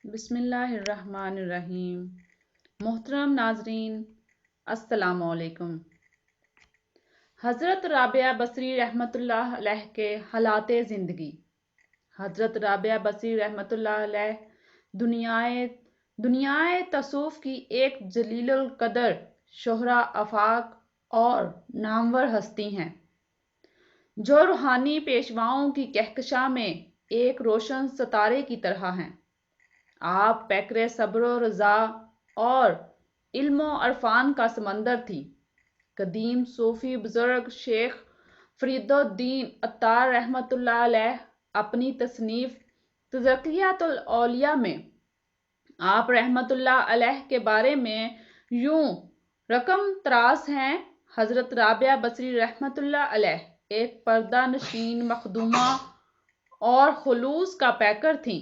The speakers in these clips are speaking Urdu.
بسم اللہ الرحمن الرحیم۔ محترم ناظرین، السلام علیکم۔ حضرت رابعہ بصری رحمۃ اللہ علیہ کے حالات زندگی۔ حضرت رابعہ بصری رحمۃ اللہ علیہ دنیائے تصوف کی ایک جلیل القدر شہرہ آفاق اور نامور ہستی ہیں، جو روحانی پیشواؤں کی کہکشاں میں ایک روشن ستارے کی طرح ہیں۔ آپ پیکر صبر و رضا اور علم و عرفان کا سمندر تھی۔ قدیم صوفی بزرگ شیخ فرید الدین عطار رحمۃ اللہ علیہ اپنی تصنیف تزکیۃ الاولیاء میں آپ رحمۃ اللہ علیہ کے بارے میں یوں رقم تراس ہیں: حضرت رابعہ بصری رحمۃ اللہ علیہ ایک پردہ نشین مخدومہ اور خلوص کا پیکر تھیں۔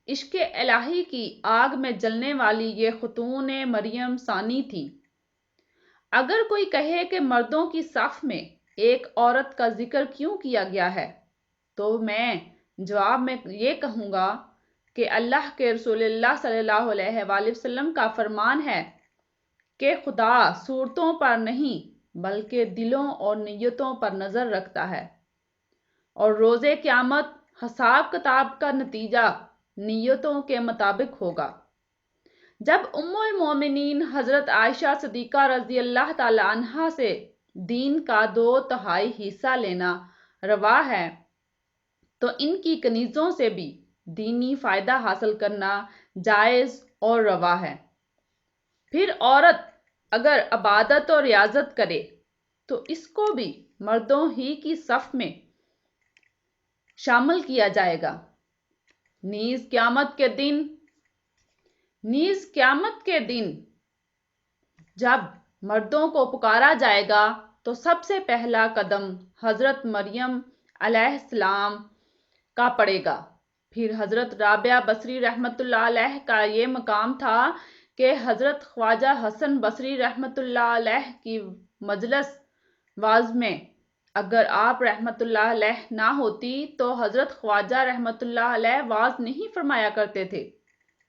عشق الہی کی آگ میں جلنے والی یہ خاتون مریم ثانی تھیں۔ اگر کوئی کہے کہ مردوں کی صف میں ایک عورت کا ذکر کیوں کیا گیا ہے، تو میں جواب میں یہ کہوں گا کہ اللہ کے رسول اللہ صلی اللہ علیہ وآلہ وسلم کا فرمان ہے کہ خدا صورتوں پر نہیں بلکہ دلوں اور نیتوں پر نظر رکھتا ہے، اور روز قیامت حساب کتاب کا نتیجہ نیتوں کے مطابق ہوگا۔ جب ام المومنین حضرت عائشہ صدیقہ رضی اللہ تعالی عنہا سے دین کا 2/3 حصہ لینا روا ہے، تو ان کی کنیزوں سے بھی دینی فائدہ حاصل کرنا جائز اور روا ہے۔ پھر عورت اگر عبادت اور ریاضت کرے تو اس کو بھی مردوں ہی کی صف میں شامل کیا جائے گا۔ نیز قیامت کے دن جب مردوں کو پکارا جائے گا تو سب سے پہلا قدم حضرت مریم علیہ السلام کا پڑے گا۔ پھر حضرت رابعہ بصری رحمۃ اللہ علیہ کا یہ مقام تھا کہ حضرت خواجہ حسن بصری رحمۃ اللہ علیہ کی مجلس واعظ میں اگر آپ رحمۃ اللہ علیہ نہ ہوتی تو حضرت خواجہ رحمۃ اللہ علیہ واعظ نہیں فرمایا کرتے تھے۔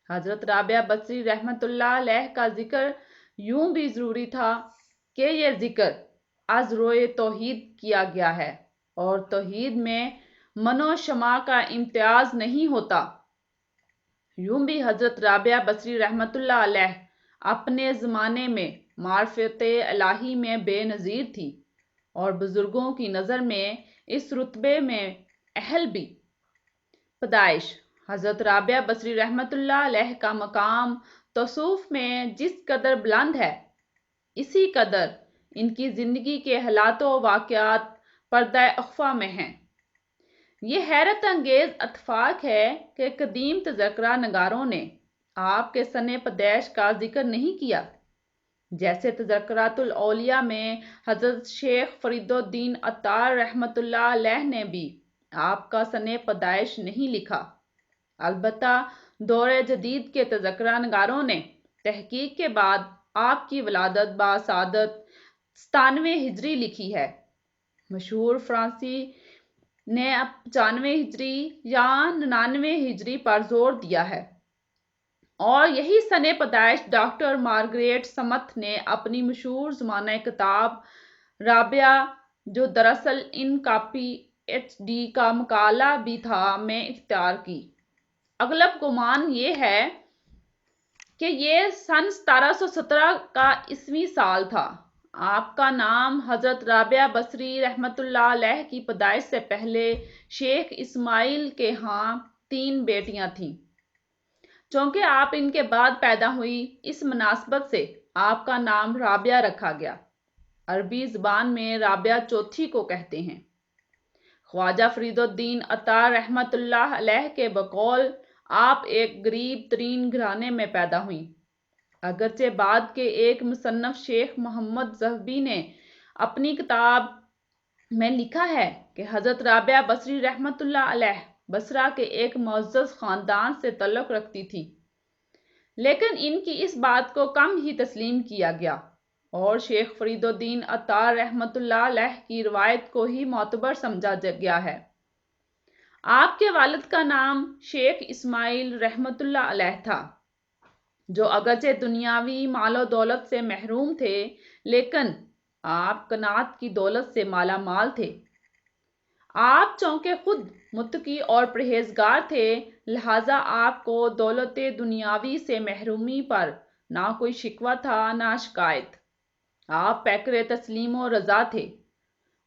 حضرت رابعہ بصری رحمۃ اللہ علیہ کا ذکر یوں بھی ضروری تھا کہ یہ ذکر از روئے توحید کیا گیا ہے، اور توحید میں من و شمع کا امتیاز نہیں ہوتا۔ یوں بھی حضرت رابعہ بصری رحمۃ اللہ علیہ اپنے زمانے میں معرفت الہی میں بے نظیر تھی، اور بزرگوں کی نظر میں اس رتبے میں اہل بھی۔ پیدائش: حضرت رابعہ بصری رحمۃ اللہ علیہ کا مقام تصوف میں جس قدر بلند ہے، اسی قدر ان کی زندگی کے حالات و واقعات پردہ اخفیٰ میں ہیں۔ یہ حیرت انگیز اتفاق ہے کہ قدیم تذکرہ نگاروں نے آپ کے سن پیدائش کا ذکر نہیں کیا۔ جیسے تذکرۃ الاولیاء میں حضرت شیخ فرید الدین عطار رحمۃ اللہ علیہ نے بھی آپ کا سن پیدائش نہیں لکھا۔ البتہ دور جدید کے تذکرہ نگاروں نے تحقیق کے بعد آپ کی ولادت باسعادت 97 ہجری لکھی ہے۔ مشہور فرانسی نے 95 ہجری یا 99 ہجری پر زور دیا ہے، اور یہی سن پیدائش ڈاکٹر مارگریٹ سمتھ نے اپنی مشہور زمانہ کتاب رابعہ، جو دراصل ان کا پی ایچ ڈی کا مقالہ بھی تھا، میں اختیار کی۔ اغلب گمان یہ ہے کہ یہ سن 1717 کا عیسوی سال تھا۔ آپ کا نام حضرت رابعہ بصری رحمۃ اللہ علیہ کی پیدائش سے پہلے شیخ اسماعیل کے ہاں 3 بیٹیاں تھیں۔ چونکہ آپ ان کے بعد پیدا ہوئی، اس مناسبت سے آپ کا نام رابعہ رکھا گیا۔ عربی زبان میں رابعہ چوتھی کو کہتے ہیں۔ خواجہ فرید الدین عطار رحمۃ اللہ علیہ کے بقول آپ ایک غریب ترین گھرانے میں پیدا ہوئیں، اگرچہ بعد کے ایک مصنف شیخ محمد ذہبی نے اپنی کتاب میں لکھا ہے کہ حضرت رابعہ بصری رحمۃ اللہ علیہ بصرہ کے ایک معزز خاندان سے تعلق رکھتی تھی، لیکن ان کی اس بات کو کم ہی تسلیم کیا گیا، اور شیخ فرید الدین عطار رحمۃ اللہ علیہ کی روایت کو ہی معتبر سمجھا گیا ہے۔ آپ کے والد کا نام شیخ اسماعیل رحمۃ اللہ علیہ تھا، جو اگرچہ دنیاوی مال و دولت سے محروم تھے لیکن آپ قناعت کی دولت سے مالا مال تھے۔ آپ چونکہ خود متقی اور پرہیزگار تھے، لہٰذا آپ کو دولت دنیاوی سے محرومی پر نہ کوئی شکوہ تھا نہ شکایت۔ آپ پیکر تسلیم و رضا تھے،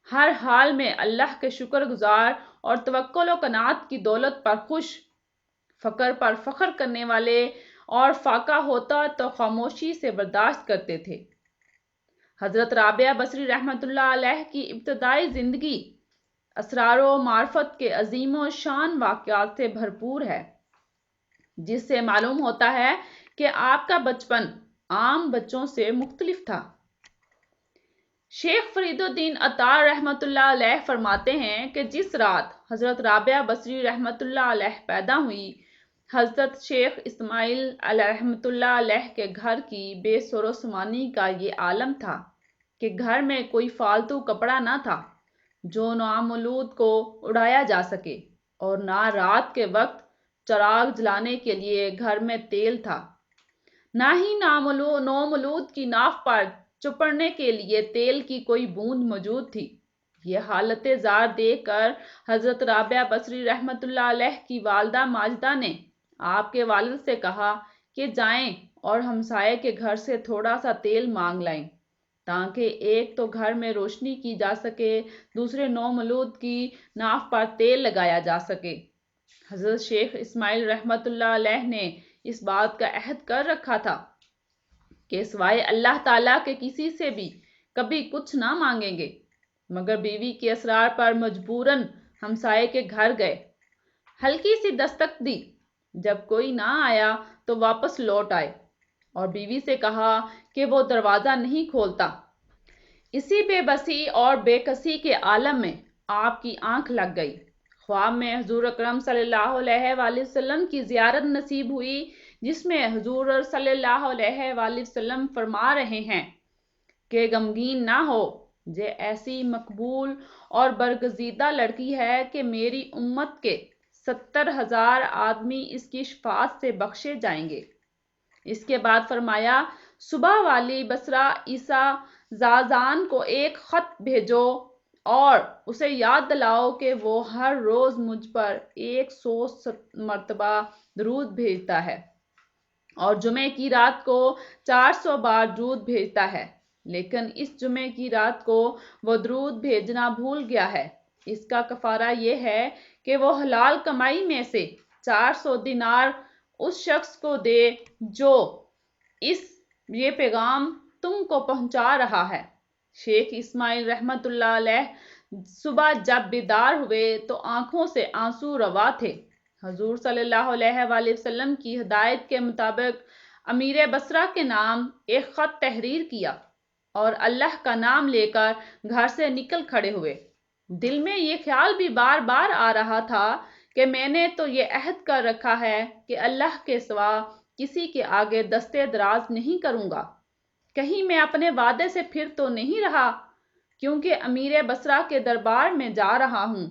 ہر حال میں اللہ کے شکر گزار اور توکل و قناعت کی دولت پر خوش، فقر پر فخر کرنے والے، اور فاقہ ہوتا تو خاموشی سے برداشت کرتے تھے۔ حضرت رابعہ بصری رحمۃ اللہ علیہ کی ابتدائی زندگی اسرار و معرفت کے عظیم و شان واقعات سے بھرپور ہے، جس سے معلوم ہوتا ہے کہ آپ کا بچپن عام بچوں سے مختلف تھا۔ شیخ فرید الدین عطار رحمۃ اللہ علیہ فرماتے ہیں کہ جس رات حضرت رابعہ بصری رحمۃ اللہ علیہ پیدا ہوئی، حضرت شیخ اسماعیل رحمۃ اللہ علیہ کے گھر کی بے سر و سمانی کا یہ عالم تھا کہ گھر میں کوئی فالتو کپڑا نہ تھا جو نومولود کو اڑایا جا سکے، اور نہ رات کے وقت چراغ جلانے کے لیے گھر میں تیل تھا، نہ ہی نومولود کی ناف پر چپڑنے کے لیے تیل کی کوئی بوند موجود تھی۔ یہ حالت زار دیکھ کر حضرت رابعہ بصری رحمۃ اللہ علیہ کی والدہ ماجدہ نے آپ کے والد سے کہا کہ جائیں اور ہمسائے کے گھر سے تھوڑا سا تیل مانگ لائیں، تاکہ ایک تو گھر میں روشنی کی جا سکے، دوسرے نومولود کی ناف پر تیل لگایا جا سکے۔ حضرت شیخ اسماعیل رحمۃ اللہ علیہ نے اس بات کا عہد کر رکھا تھا کہ سوائے اللہ تعالیٰ کے کسی سے بھی کبھی کچھ نہ مانگیں گے، مگر بیوی کے اصرار پر مجبوراً ہمسائے کے گھر گئے، ہلکی سی دستک دی، جب کوئی نہ آیا تو واپس لوٹ آئے اور بیوی سے کہا کہ وہ دروازہ نہیں کھولتا۔ اسی بے بسی اور بے کسی کے عالم میں آپ کی آنکھ لگ گئی۔ خواب میں حضور اکرم صلی اللہ علیہ وآلہ وسلم کی زیارت نصیب ہوئی، جس میں حضور صلی اللہ علیہ وآلہ وسلم فرما رہے ہیں کہ غمگین نہ ہو، یہ ایسی مقبول اور برگزیدہ لڑکی ہے کہ میری امت کے 70,000 آدمی اس کی شفاعت سے بخشے جائیں گے۔ اس کے بعد فرمایا، صبح والی بسرا عیسیٰ زازان کو ایک خط بھیجو اور اسے یاد دلاؤ کہ وہ ہر روز مجھ پر 100 مرتبہ درود بھیجتا ہے اور جمعے کی رات کو 400 بار درود بھیجتا ہے، لیکن اس جمعے کی رات کو وہ درود بھیجنا بھول گیا ہے۔ اس کا کفارہ یہ ہے کہ وہ حلال کمائی میں سے 400 دینار اس شخص کو دے جو یہ پیغام تم کو پہنچا رہا ہے۔ شیخ اسماعیل رحمۃ اللہ علیہ صبح جب بیدار ہوئے تو آنکھوں سے آنسو روا تھے۔ حضور صلی اللہ علیہ وآلہ وسلم کی ہدایت کے مطابق امیر بصرہ کے نام ایک خط تحریر کیا اور اللہ کا نام لے کر گھر سے نکل کھڑے ہوئے۔ دل میں یہ خیال بھی بار بار آ رہا تھا کہ میں نے تو یہ عہد کر رکھا ہے کہ اللہ کے سوا کسی کے آگے دستے دراز نہیں کروں گا، کہیں میں اپنے وعدے سے پھر تو نہیں رہا، کیونکہ امیر بصرہ کے دربار میں جا رہا ہوں۔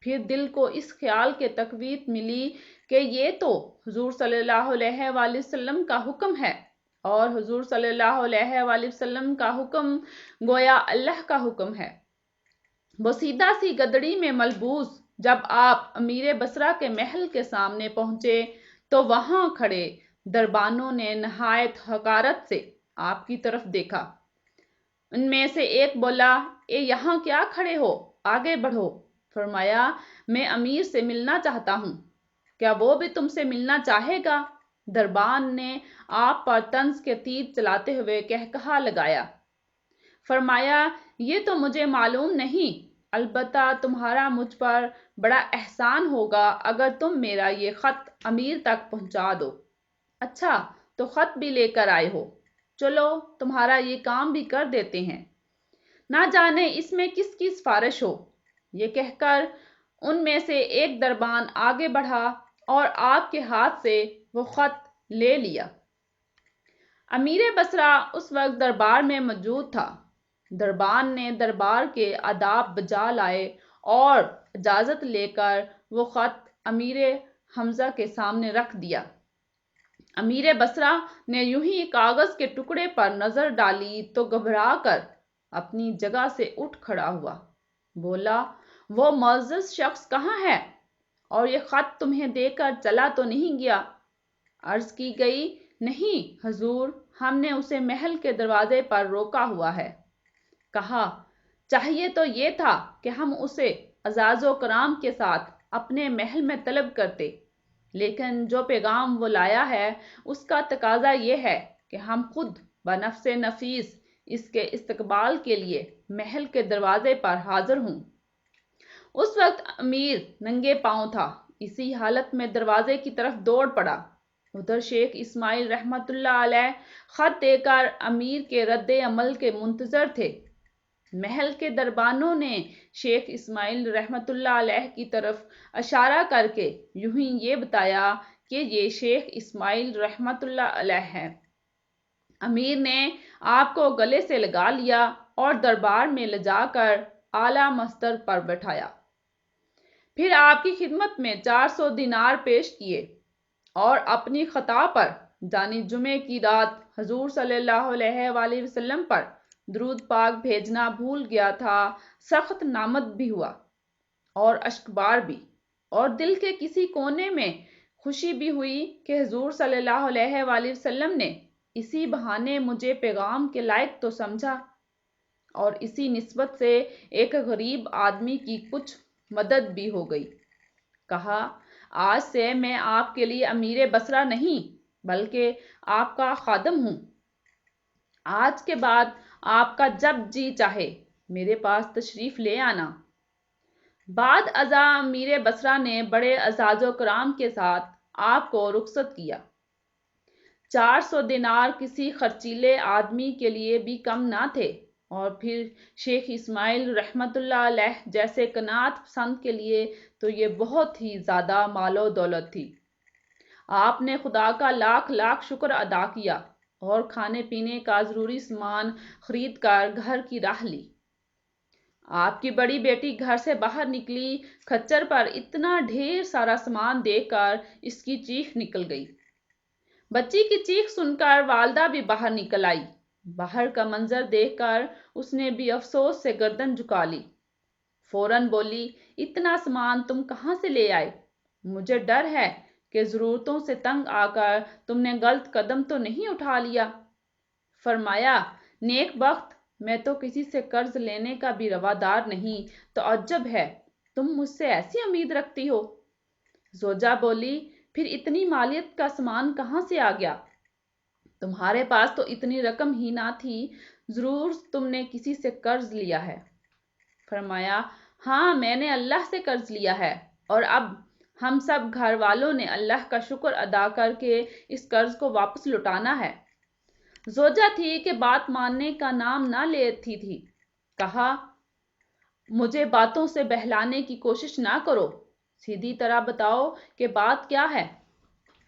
پھر دل کو اس خیال کی تقویت ملی کہ یہ تو حضور صلی اللہ علیہ وآلہ وسلم کا حکم ہے، اور حضور صلی اللہ علیہ وآلہ وسلم کا حکم گویا اللہ کا حکم ہے۔ بوسیدہ سی گدڑی میں ملبوس جب آپ امیر بصرہ کے محل کے سامنے پہنچے تو وہاں کھڑے دربانوں نے نہایت حقارت سے آپ کی طرف دیکھا۔ ان میں سے ایک بولا، اے یہاں کیا کھڑے ہو، آگے بڑھو۔ فرمایا، میں امیر سے ملنا چاہتا ہوں، کیا وہ بھی تم سے ملنا چاہے گا؟ دربان نے آپ پر طنز کے تیر چلاتے ہوئے قہقہا لگایا۔ فرمایا، یہ تو مجھے معلوم نہیں، البتہ تمہارا مجھ پر بڑا احسان ہوگا اگر تم میرا یہ خط امیر تک پہنچا دو۔ اچھا، تو خط بھی لے کر آئے ہو، چلو تمہارا یہ کام بھی کر دیتے ہیں، نہ جانے اس میں کس کی سفارش ہو۔ یہ کہہ کر ان میں سے ایک دربان آگے بڑھا اور آپ کے ہاتھ سے وہ خط لے لیا۔ امیر بصرہ اس وقت دربار میں موجود تھا۔ دربان نے دربار کے آداب بجا لائے اور اجازت لے کر وہ خط امیر حمزہ کے سامنے رکھ دیا۔ امیر بصرہ نے یوں ہی کاغذ کے ٹکڑے پر نظر ڈالی تو گھبرا کر اپنی جگہ سے اٹھ کھڑا ہوا۔ بولا، وہ معزز شخص کہاں ہے اور یہ خط تمہیں دے کر چلا تو نہیں گیا؟ عرض کی گئی، نہیں حضور، ہم نے اسے محل کے دروازے پر روکا ہوا ہے۔ کہا، چاہیے تو یہ تھا کہ ہم اسے اعزاز و کرام کے ساتھ اپنے محل میں طلب کرتے، لیکن جو پیغام وہ لایا ہے اس کا تقاضا یہ ہے کہ ہم خود بنفس نفیس اس کے استقبال کے لیے محل کے دروازے پر حاضر ہوں۔ اس وقت امیر ننگے پاؤں تھا، اسی حالت میں دروازے کی طرف دوڑ پڑا۔ ادھر شیخ اسماعیل رحمۃ اللہ علیہ خط دے کر امیر کے رد عمل کے منتظر تھے۔ محل کے دربانوں نے شیخ اسماعیل رحمۃ اللہ علیہ کی طرف اشارہ کر کے یوں ہی یہ بتایا کہ یہ شیخ اسماعیل رحمۃ اللہ علیہ ہے۔ امیر نے آپ کو گلے سے لگا لیا اور دربار میں لے جا کر اعلیٰ مستر پر بٹھایا۔ پھر آپ کی خدمت میں 400 دینار پیش کیے اور اپنی خطا پر یعنی جمعے کی رات حضور صلی اللہ علیہ وآلہ وسلم پر درود پاک بھیجنا بھول گیا تھا، سخت نامد بھی ہوا اور اشکبار بھی، اور دل کے کسی کونے میں خوشی بھی ہوئی کہ حضور صلی اللہ علیہ وآلہ وسلم نے اسی بہانے مجھے پیغام کے لائق تو سمجھا، اور اسی نسبت سے ایک غریب آدمی کی کچھ مدد بھی ہو گئی۔ کہا، آج سے میں آپ کے لیے امیر بصرہ نہیں بلکہ آپ کا خادم ہوں۔ آج کے بعد آپ کا جب جی چاہے میرے پاس تشریف لے آنا۔ بعد ازاں امیر بصرہ نے بڑے اعزاز و کرام کے ساتھ آپ کو رخصت کیا۔ 400 دینار کسی خرچیلے آدمی کے لیے بھی کم نہ تھے، اور پھر شیخ اسماعیل رحمۃ اللہ علیہ جیسے قناعت پسند کے لیے تو یہ بہت ہی زیادہ مال و دولت تھی۔ آپ نے خدا کا لاکھ لاکھ شکر ادا کیا اور کھانے پینے کا ضروری سامان خرید کر گھر کی راہ لی۔ آپ کی بڑی بیٹی گھر سے باہر نکلی، کھچر پر اتنا ڈھیر سارا سامان دیکھ کر اس کی چیخ نکل گئی۔ بچی کی چیخ سن کر والدہ بھی باہر نکل آئی۔ باہر کا منظر دیکھ کر اس نے بھی افسوس سے گردن جھکا لی۔ فوراً بولی، اتنا سامان تم کہاں سے لے آئے؟ مجھے ڈر ہے کہ ضرورتوں سے تنگ آ کر تم نے غلط قدم تو نہیں اٹھا لیا۔ فرمایا، نیک بخت، میں تو کسی سے قرض لینے کا بھی روادار نہیں، تعجب ہے تم مجھ سے ایسی امید رکھتی ہو۔ زوجہ بولی، پھر اتنی مالیت کا سامان کہاں سے آ گیا؟ تمہارے پاس تو اتنی رقم ہی نہ تھی، ضرور تم نے کسی سے قرض لیا ہے۔ فرمایا، ہاں میں نے اللہ سے قرض لیا ہے، اور اب ہم سب گھر والوں نے اللہ کا شکر ادا کر کے اس قرض کو واپس لوٹانا ہے۔ زوجہ تھی کہ بات ماننے کا نام نہ لیتی تھی۔ کہا، مجھے باتوں سے بہلانے کی کوشش نہ کرو، سیدھی طرح بتاؤ کہ بات کیا ہے۔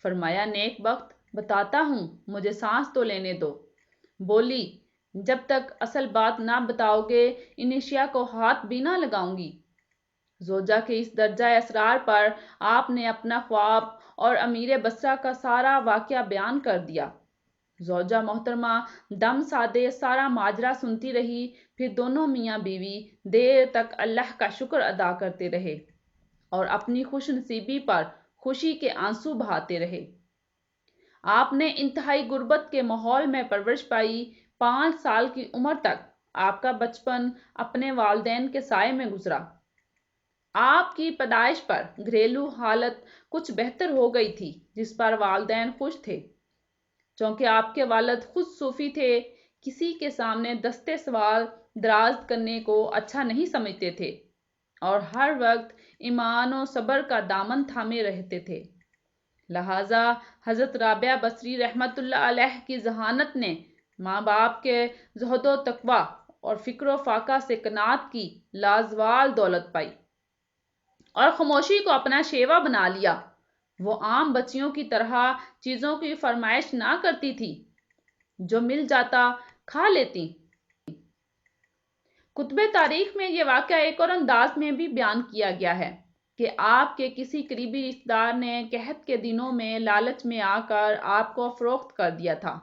فرمایا، نیک بخت، بتاتا ہوں، مجھے سانس تو لینے دو۔ بولی، جب تک اصل بات نہ بتاؤ گے ان اشیاء کو ہاتھ بھی نہ لگاؤں گی۔ زوجہ کے اس درجہ اسرار پر آپ نے اپنا خواب اور امیر بصرہ کا سارا واقعہ بیان کر دیا۔ زوجہ محترمہ دم سادے سارا ماجرا سنتی رہی، پھر دونوں میاں بیوی دیر تک اللہ کا شکر ادا کرتے رہے اور اپنی خوش نصیبی پر خوشی کے آنسو بہاتے رہے۔ آپ نے انتہائی غربت کے ماحول میں پرورش پائی۔ 5 سال کی عمر تک آپ کا بچپن اپنے والدین کے سائے میں گزرا۔ آپ کی پیدائش پر گھریلو حالت کچھ بہتر ہو گئی تھی، جس پر والدین خوش تھے، چونکہ آپ کے والد خود صوفی تھے، کسی کے سامنے دستے سوال دراز کرنے کو اچھا نہیں سمجھتے تھے اور ہر وقت ایمان و صبر کا دامن تھامے رہتے تھے۔ لہٰذا حضرت رابعہ بصری رحمۃ اللہ علیہ کی ذہانت نے ماں باپ کے زہد و تقویٰ اور فکر و فاقہ سے قناعت کی لازوال دولت پائی اور خاموشی کو اپنا شیوا بنا لیا۔ وہ عام بچیوں کی طرح چیزوں کی فرمائش نہ کرتی تھی، جو مل جاتا کھا لیتی۔ کتب تاریخ میں یہ واقعہ ایک اور انداز میں بھی بیان کیا گیا ہے۔ کہ آپ کے کسی قریبی رشتہ دار نے قحط کے دنوں میں لالچ میں آ کر آپ کو فروخت کر دیا تھا۔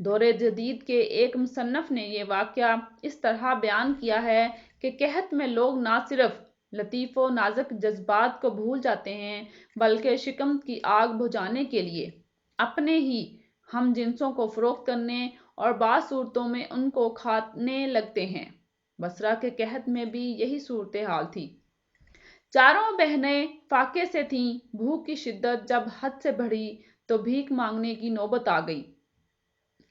دور جدید کے ایک مصنف نے یہ واقعہ اس طرح بیان کیا ہے کہ قحط میں لوگ نہ صرف لطیف و نازک جذبات کو بھول جاتے ہیں بلکہ شکم کی آگ بجھانے کے لیے اپنے ہی ہم جنسوں کو فروخت کرنے اور بعض صورتوں میں ان کو کھانے لگتے ہیں۔ بصرہ کے قحط میں بھی یہی صورتحال تھی۔ چاروں بہنیں فاقے سے تھیں۔ بھوک کی شدت جب حد سے بڑھی تو بھیک مانگنے کی نوبت آ گئی،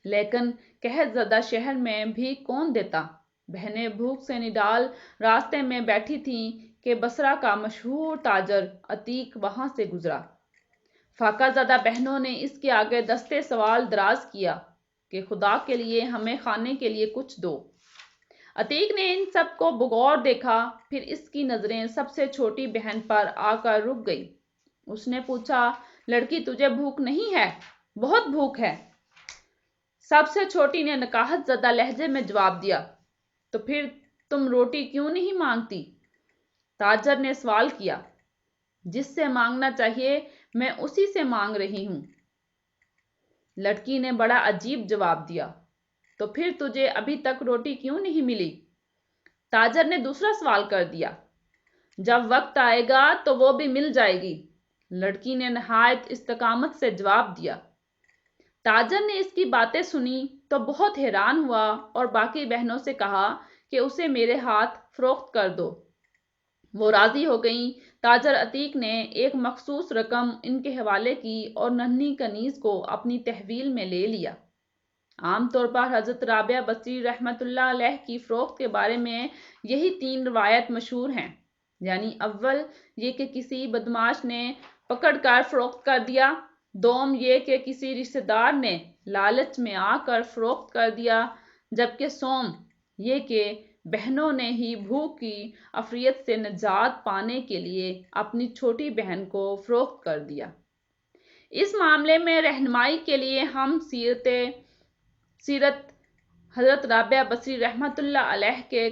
لیکن قحط زدہ شہر میں بھیک کون دیتا؟ بہنیں بھوک سے نڈال راستے میں بیٹھی تھیں کہ بصرہ کا مشہور تاجر عتیق وہاں سے گزرا۔ فاقہ زدہ بہنوں نے اس کے آگے دستے سوال دراز کیا کہ خدا کے لیے ہمیں کھانے کے لیے کچھ دو۔ عتیق نے ان سب کو بغور دیکھا، پھر اس کی نظریں سب سے چھوٹی بہن پر آ کر رک گئی۔ اس نے پوچھا، لڑکی تجھے بھوک نہیں ہے؟ بہت بھوک ہے۔ سب سے چھوٹی نے نکاہت زدہ لہجے میں جواب دیا، تو پھر تم روٹی کیوں نہیں مانگتی؟ تاجر نے سوال کیا، جس سے مانگنا چاہیے میں اسی سے مانگ رہی ہوں۔ لڑکی نے بڑا عجیب جواب دیا، تو پھر تجھے ابھی تک روٹی کیوں نہیں ملی؟ تاجر نے دوسرا سوال کر دیا، جب وقت آئے گا تو وہ بھی مل جائے گی۔ لڑکی نے نہایت استقامت سے جواب دیا۔ تاجر نے اس کی باتیں سنی تو بہت حیران ہوا اور باقی بہنوں سے کہا کہ اسے میرے ہاتھ فروخت کر دو۔ وہ راضی ہو گئیں۔ تاجر عتیق نے ایک مخصوص رقم ان کے حوالے کی اور ننھی کنیز کو اپنی تحویل میں لے لیا۔ عام طور پر حضرت رابعہ بصری رحمۃ اللہ علیہ کی فروخت کے بارے میں یہی 3 روایت مشہور ہیں، یعنی اول یہ کہ کسی بدمعاش نے پکڑ کر فروخت کر دیا، دوم یہ کہ کسی رشتہ دار نے لالچ میں آ کر فروخت کر دیا، جبکہ سوم یہ کہ بہنوں نے ہی بھوک کی عافیت سے نجات پانے کے لیے اپنی چھوٹی بہن کو فروخت کر دیا۔ اس معاملے میں رہنمائی کے لیے ہم سیرت حضرت رابعہ بصری رحمۃ اللہ علیہ کے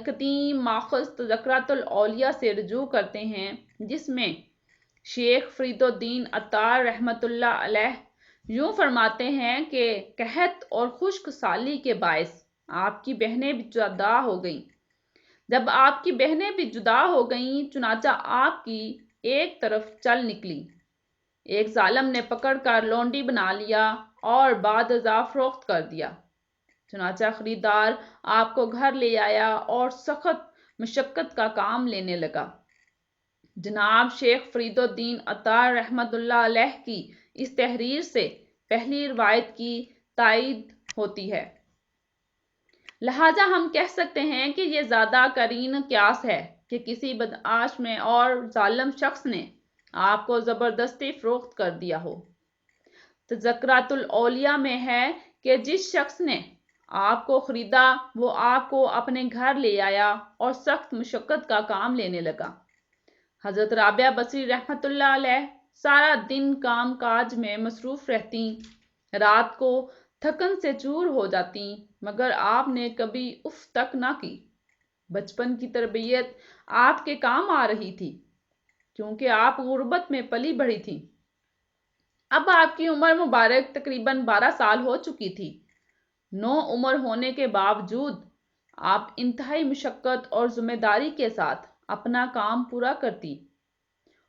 قدیم ماخذ تذکرۃ الاولیاء سے رجوع کرتے ہیں، جس میں شیخ فرید الدین عطار رحمۃ اللہ علیہ یوں فرماتے ہیں کہ قحط اور خشک سالی کے باعث آپ کی بہنیں بھی جدا ہو گئیں۔ جب آپ کی بہنیں بھی جدا ہو گئیں، چنانچہ آپ کی ایک طرف چل نکلی۔ ایک ظالم نے پکڑ کر لونڈی بنا لیا اور بعد ازاں فروخت کر دیا۔ چنانچہ خریدار آپ کو گھر لے آیا اور سخت مشقت کا کام لینے لگا۔ جناب شیخ فرید الدین عطار رحمۃ اللہ علیہ کی اس تحریر سے پہلی روایت کی تائید ہوتی ہے۔ لہٰذا ہم کہہ سکتے ہیں کہ یہ زیادہ قرین قیاس ہے کہ کسی بدعاش میں اور ظالم شخص نے آپ کو زبردستی فروخت کر دیا ہو۔ تذکرۃ الاولیاء میں ہے کہ جس شخص نے آپ کو خریدا وہ آپ کو اپنے گھر لے آیا اور سخت مشقت کا کام لینے لگا۔ حضرت رابعہ بصری رحمۃ اللہ علیہ سارا دن کام کاج میں مصروف رہتیں، رات کو تھکن سے چور ہو جاتیں، مگر آپ نے کبھی اف تک نہ کی۔ بچپن کی تربیت آپ کے کام آ رہی تھی، کیونکہ آپ غربت میں پلی بڑھی تھی۔ اب آپ کی عمر مبارک تقریباً 12 سال ہو چکی تھی۔ نو عمر ہونے کے باوجود آپ انتہائی مشقت اور ذمہ داری کے ساتھ اپنا کام پورا کرتی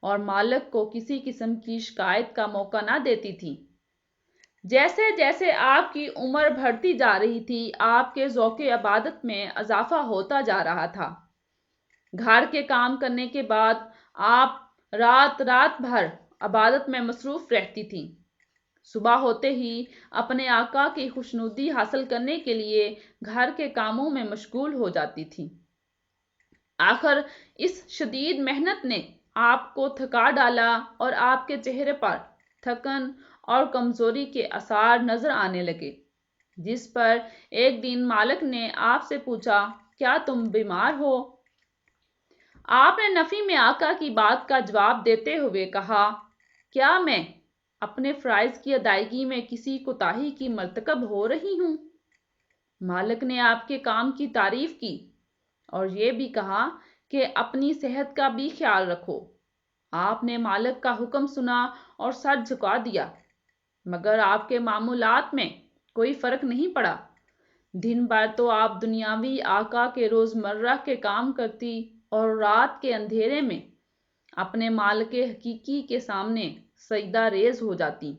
اور مالک کو کسی قسم کی شکایت کا موقع نہ دیتی تھی۔ جیسے جیسے آپ کی عمر بڑھتی جا رہی تھی، آپ کے ذوق عبادت میں اضافہ ہوتا جا رہا تھا۔ گھر کے کام کرنے کے بعد آپ رات بھر عبادت میں مصروف رہتی تھیں۔ صبح ہوتے ہی اپنے آقا کی خوشنودی حاصل کرنے کے لیے گھر کے کاموں میں مشغول ہو جاتی تھیں۔ آخر اس شدید محنت نے آپ کو تھکا ڈالا اور آپ کے چہرے پر تھکن اور کمزوری کے آثار نظر آنے لگے، جس پر ایک دن مالک نے آپ سے پوچھا، کیا تم بیمار ہو؟ آپ نے نفی میں آقا کی بات کا جواب دیتے ہوئے کہا، کیا میں اپنے فرائض کی ادائیگی میں کسی کوتاہی کی مرتکب ہو رہی ہوں؟ مالک نے آپ کے کام کی تعریف کی اور یہ بھی کہا کہ اپنی صحت کا بھی خیال رکھو۔ آپ نے مالک کا حکم سنا اور سر جھکا دیا، مگر آپ کے معمولات میں کوئی فرق نہیں پڑا۔ دن بھر تو آپ دنیاوی آقا کے روزمرہ کے کام کرتی اور رات کے اندھیرے میں اپنے مالک حقیقی کے سامنے سجدہ ریز ہو جاتی۔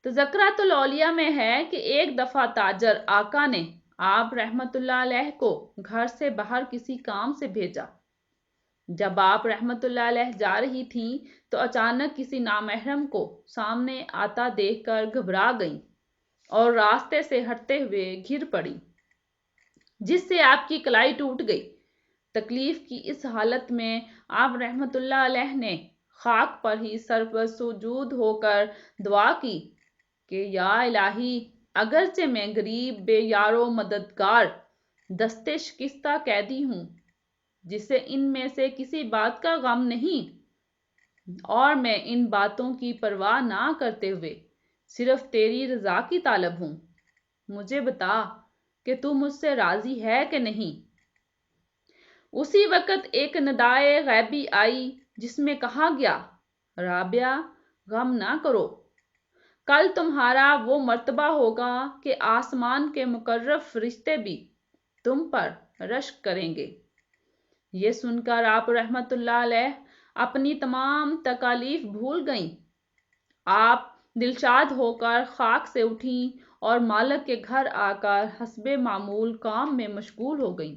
تذکرۃ الاولیاء میں ہے کہ ایک دفعہ تاجر آقا نے آپ رحمت اللہ علیہ کو گھر سے باہر کسی کام سے بھیجا۔ جب آپ رحمت اللہ علیہ جا رہی تھیں تو اچانک کسی نامحرم کو سامنے آتا دیکھ کر گھبرا گئیں اور راستے سے ہٹتے ہوئے گر پڑی، جس سے آپ کی کلائی ٹوٹ گئی۔ تکلیف کی اس حالت میں آپ رحمت اللہ علیہ نے خاک پر ہی سر پر سجود ہو کر دعا کی کہ یا الہی، اگرچہ میں غریب، بے یار و مددگار، دست شکستہ قیدی ہوں جسے ان میں سے کسی بات کا غم نہیں، اور میں ان باتوں کی پرواہ نہ کرتے ہوئے صرف تیری رضا کی طالب ہوں، مجھے بتا کہ تو مجھ سے راضی ہے کہ نہیں۔ اسی وقت ایک ندائے غیبی آئی جس میں کہا گیا، رابعہ، غم نہ کرو، کل تمہارا وہ مرتبہ ہوگا کہ آسمان کے مقرب فرشتے بھی تم پر رشک کریں گے۔ یہ سن کر آپ رحمت اللہ علیہ اپنی تمام تکالیف بھول گئیں۔ آپ دلشاد ہو کر خاک سے اٹھیں اور مالک کے گھر آ کر حسب معمول کام میں مشغول ہو گئیں۔